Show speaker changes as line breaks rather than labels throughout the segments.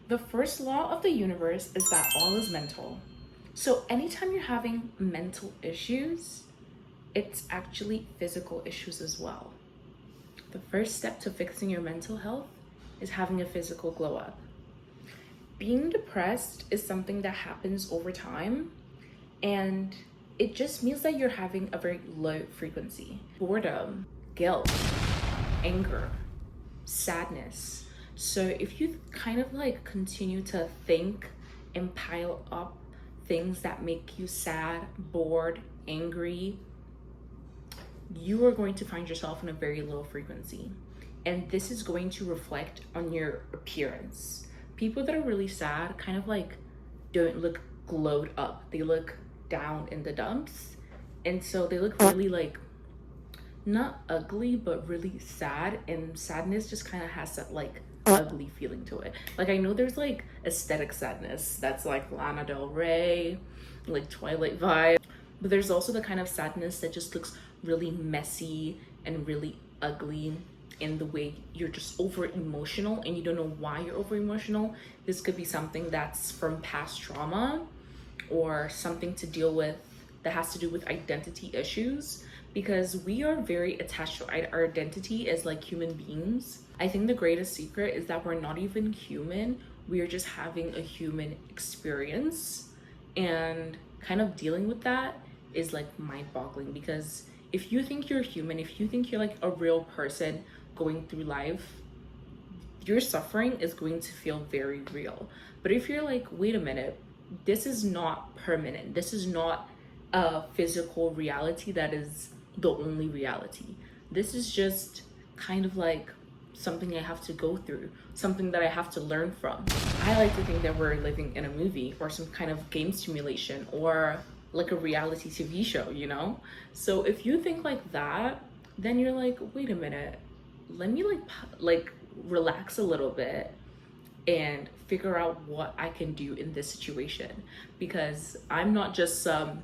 The first law of the universe is that all is mental. So anytime you're having mental issues, it's actually physical issues as well. The first step to fixing your mental health is having a physical glow up. Being depressed is something that happens over time, and it just means that you're having a very low frequency. Boredom, guilt, anger, sadness. So if you kind of like continue to think and pile up things that make you sad, bored, angry, you are going to find yourself in a very low frequency. And this is going to reflect on your appearance. People that are really sad kind of like don't look glowed up. They look down in the dumps. And so they look really like not ugly, but really sad. And sadness just kind of has that like ugly feeling to it. Like I know there's like aesthetic sadness that's like Lana Del Rey, like Twilight vibe. But there's also the kind of sadness that just looks really messy and really ugly in the way you're just over emotional and you don't know why you're over emotional. This could be something that's from past trauma or something to deal with that has to do with identity issues, because we are very attached to our identity as like human beings. I think the greatest secret is that we're not even human. We are just having a human experience, and kind of dealing with that is like mind-boggling, because if you think you're human, if you think you're like a real person going through life, your suffering is going to feel very real. But if you're like, wait a minute, this is not permanent, this is not a physical reality that is the only reality, this is just kind of like something I have to go through, something that I have to learn from. I like to think that we're living in a movie or some kind of game simulation or like a reality TV show, you know? So if you think like that, then you're like, wait a minute, let me like relax a little bit and figure out what I can do in this situation, because I'm not just some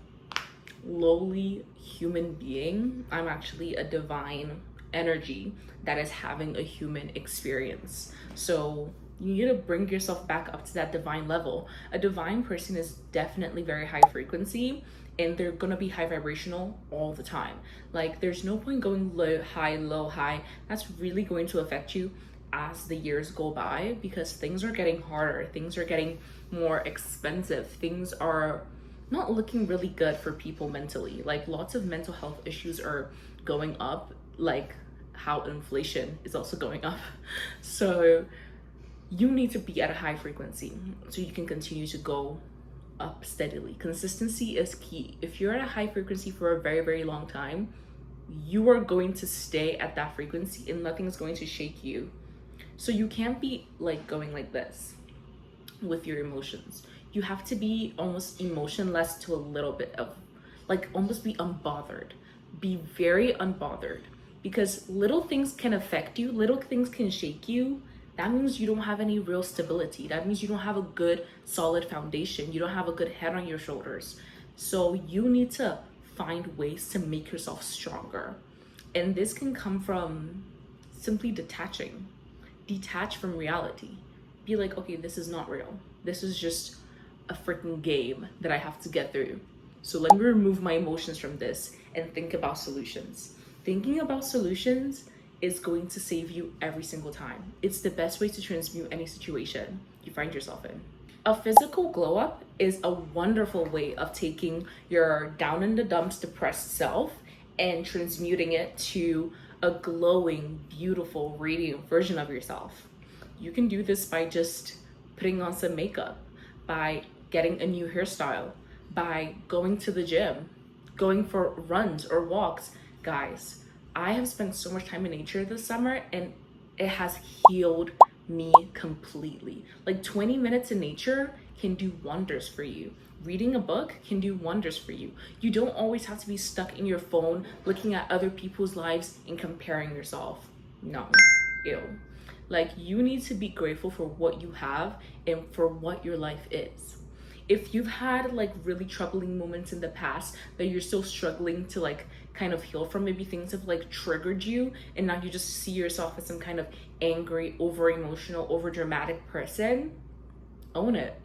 lowly human being. I'm actually a divine energy that is having a human experience. So you need to bring yourself back up to that divine level. A divine person is definitely very high frequency, and they're gonna be high vibrational all the time. Like there's no point going low, high, low, high. That's really going to affect you as the years go by, because things are getting harder, things are getting more expensive, things are not looking really good for people mentally. Like lots of mental health issues are going up, like how inflation is also going up. So you need to be at a high frequency so you can continue to go up steadily. Consistency is key. If you're at a high frequency for a very, very long time, you are going to stay at that frequency and nothing's going to shake you. So you can't be like going like this with your emotions. You have to be almost emotionless to a little bit of like almost be unbothered. Be very unbothered, because little things can affect you, little things can shake you. That means you don't have any real stability. That means you don't have a good solid foundation. You don't have a good head on your shoulders. So you need to find ways to make yourself stronger. And this can come from simply detaching. Detach from reality. Be like, okay, this is not real. This is just a freaking game that I have to get through. So let me remove my emotions from this and think about solutions. Thinking about solutions is going to save you every single time. It's the best way to transmute any situation you find yourself in. A physical glow up is a wonderful way of taking your down in the dumps depressed self and transmuting it to a glowing, beautiful, radiant version of yourself. You can do this by just putting on some makeup, by getting a new hairstyle, by going to the gym, going for runs or walks. Guys, I have spent so much time in nature this summer and it has healed me completely. Like 20 minutes in nature can do wonders for you. Reading a book can do wonders for you. You don't always have to be stuck in your phone looking at other people's lives and comparing yourself. No, ew. Like you need to be grateful for what you have and for what your life is. If you've had like really troubling moments in the past that you're still struggling to like kind of heal from, maybe things have like triggered you and now you just see yourself as some kind of angry, over emotional, over dramatic person, own it.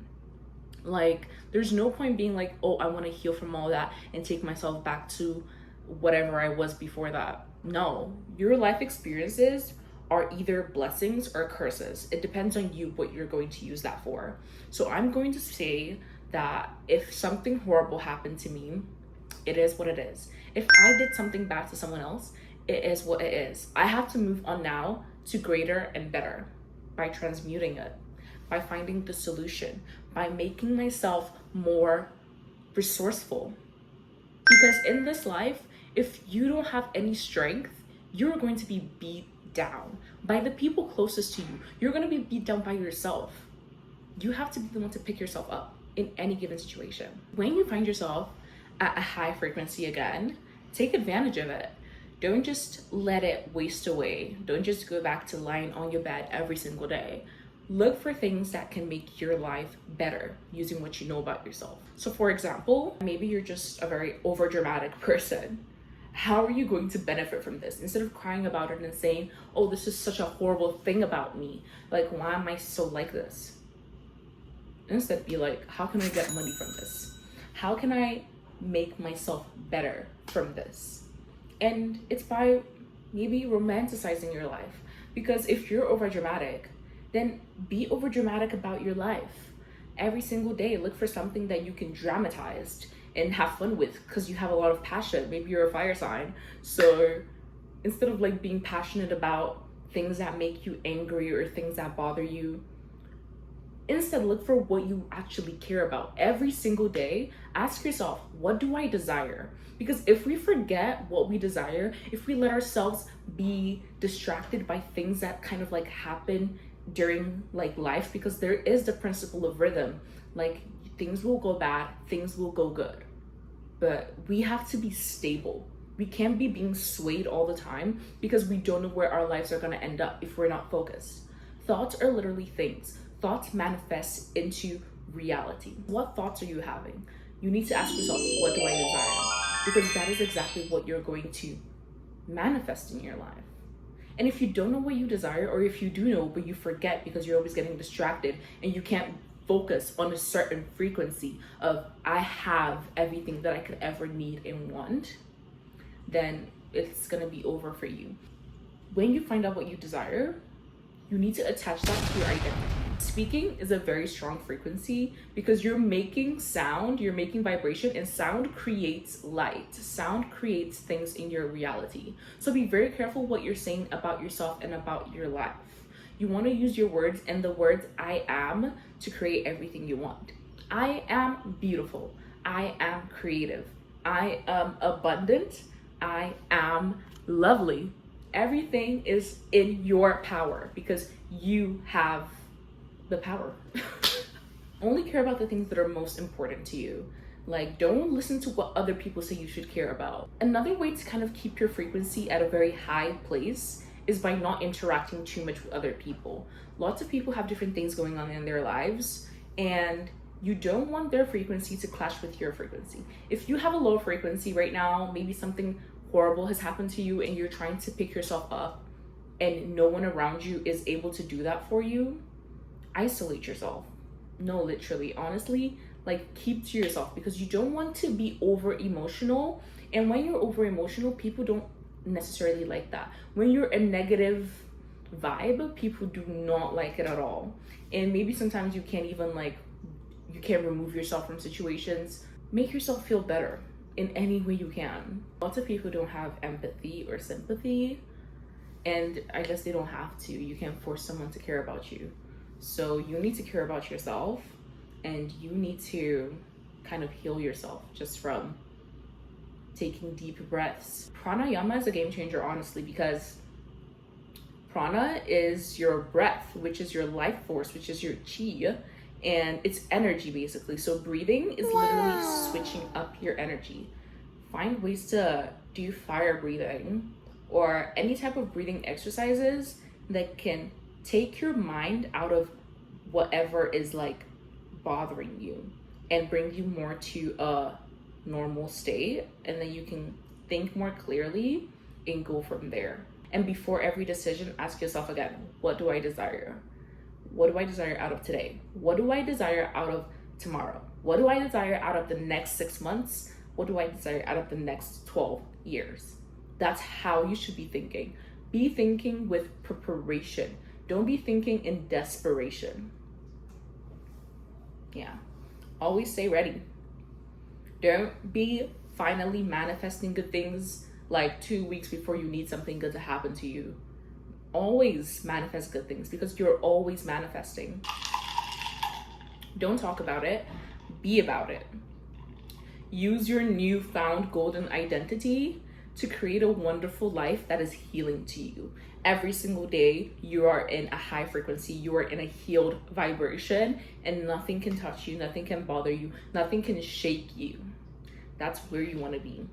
Like, there's no point being like, oh, I want to heal from all that and take myself back to whatever I was before that. No, your life experiences are either blessings or curses. It depends on you what you're going to use that for. So I'm going to say that if something horrible happened to me, it is what it is. If I did something bad to someone else, it is what it is. I have to move on now to greater and better by transmuting it, by finding the solution, by making myself more resourceful. Because in this life, if you don't have any strength, you're going to be beat down by the people closest to you. You're going to be beat down by yourself. You have to be the one to pick yourself up in any given situation. When you find yourself at a high frequency again, take advantage of it. Don't just let it waste away. Don't just go back to lying on your bed every single day. Look for things that can make your life better using what you know about yourself. So for example, maybe you're just a very overdramatic person. How are you going to benefit from this? Instead of crying about it and saying, oh, this is such a horrible thing about me. Like, why am I so like this? Instead, be like, how can I get money from this? How can I make myself better from this? And it's by maybe romanticizing your life. Because if you're overdramatic, then be overdramatic about your life. Every single day, look for something that you can dramatize and have fun with because you have a lot of passion. Maybe you're a fire sign. So instead of like being passionate about things that make you angry or things that bother you, instead look for what you actually care about. Every single day, ask yourself, what do I desire? Because if we forget what we desire, if we let ourselves be distracted by things that kind of like happen during like life, because there is the principle of rhythm, like things will go bad, things will go good, but we have to be stable. We can't be being swayed all the time because we don't know where our lives are going to end up if we're not focused. Thoughts are literally things. Thoughts manifest into reality. What thoughts are you having? You need to ask yourself, what do I desire? Because that is exactly what you're going to manifest in your life. And if you don't know what you desire, or if you do know but you forget because you're always getting distracted and you can't focus on a certain frequency of I have everything that I could ever need and want, then it's gonna be over for you. When you find out what you desire, you need to attach that to your identity. Speaking is a very strong frequency because you're making sound, you're making vibration, and sound creates light. Sound creates things in your reality. So be very careful what you're saying about yourself and about your life. You want to use your words and the words I am to create everything you want. I am beautiful. I am creative. I am abundant. I am lovely. Everything is in your power because you have the power. Only care about the things that are most important to you. Like, don't listen to what other people say you should care about. Another way to kind of keep your frequency at a very high place is by not interacting too much with other people. Lots of people have different things going on in their lives, and you don't want their frequency to clash with your frequency. If you have a low frequency right now, maybe something horrible has happened to you and you're trying to pick yourself up and no one around you is able to do that for you, isolate yourself. No, literally, honestly, like keep to yourself because you don't want to be over emotional. And when you're over emotional, people don't necessarily like that. When you're a negative vibe, people do not like it at all. And maybe sometimes you can't even you can't remove yourself from situations. Make yourself feel better in any way you can. Lots of people don't have empathy or sympathy, and I guess they don't have to. You can't force someone to care about you. So you need to care about yourself, and you need to kind of heal yourself just from taking deep breaths. Pranayama is a game changer, honestly, because prana is your breath, which is your life force, which is your chi, and it's energy basically. So breathing is literally switching up your energy. Find ways to do fire breathing or any type of breathing exercises that can take your mind out of whatever is like bothering you and bring you more to a normal state, and then you can think more clearly and go from there. And before every decision, ask yourself again, what do I desire? What do I desire out of today? What do I desire out of tomorrow? What do I desire out of the next 6 months? What do I desire out of the next 12 years? That's how you should be thinking. Be thinking with preparation. Don't be thinking in desperation. Yeah. Always stay ready. Don't be finally manifesting good things like 2 weeks before you need something good to happen to you. Always manifest good things because you're always manifesting. Don't talk about it, be about it. Use your newfound golden identity to create a wonderful life that is healing to you. Every single day, you are in a high frequency, you are in a healed vibration, and nothing can touch you, nothing can bother you, nothing can shake you. That's where you want to be.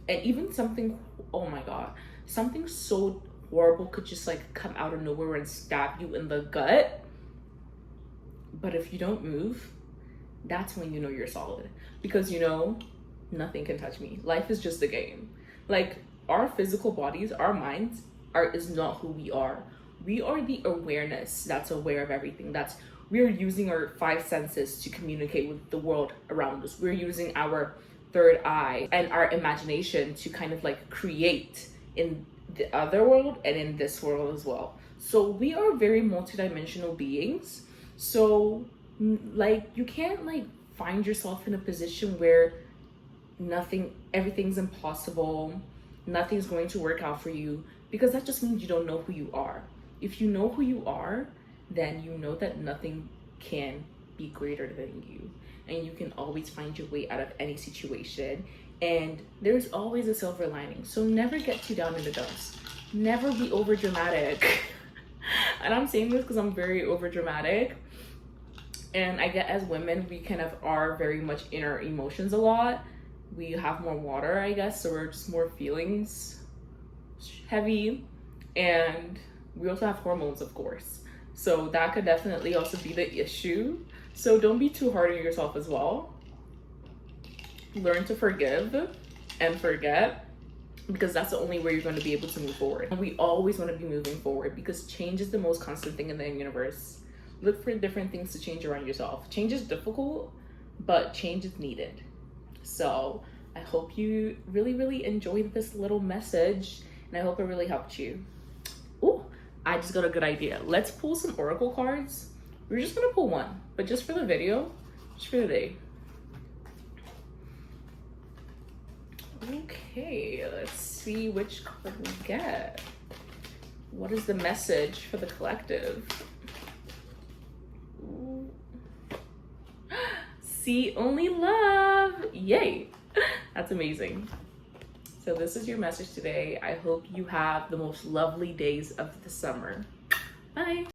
And even something, oh my God, something so horrible could just like come out of nowhere and stab you in the gut. But if you don't move, that's when you know you're solid. Because you know, nothing can touch me. Life is just a game. Like our physical bodies, our minds is not who we are. We are the awareness that's aware of everything. We're using our 5 senses to communicate with the world around us. We're using our third eye and our imagination to kind of like create in the other world and in this world as well. So we are very multidimensional beings. So like you can't like find yourself in a position where everything's impossible, nothing's going to work out for you, because that just means you don't know who you are. If you know who you are, then you know that nothing can be greater than you, and you can always find your way out of any situation, and there's always a silver lining. So never get too down in the dumps. Never be over dramatic. And I'm saying this because I'm very over dramatic, and I get as women we kind of are very much in our emotions a lot. We have more water, I guess, so we're just more feelings heavy, and we also have hormones, of course, so that could definitely also be the issue. So don't be too hard on yourself as well. Learn to forgive and forget, because that's the only way you're going to be able to move forward. And we always want to be moving forward because change is the most constant thing in the universe. Look for different things to change around yourself. Change is difficult, but change is needed. So I hope you really, really enjoyed this little message, and I hope it really helped you. Oh, I just got a good idea. Let's pull some oracle cards. We're just gonna pull one, but just for the video, just for the day. Okay, let's see which card we get. What is the message for the collective? Ooh. See only love. Yay. That's amazing. So this is your message today. I hope you have the most lovely days of the summer. Bye.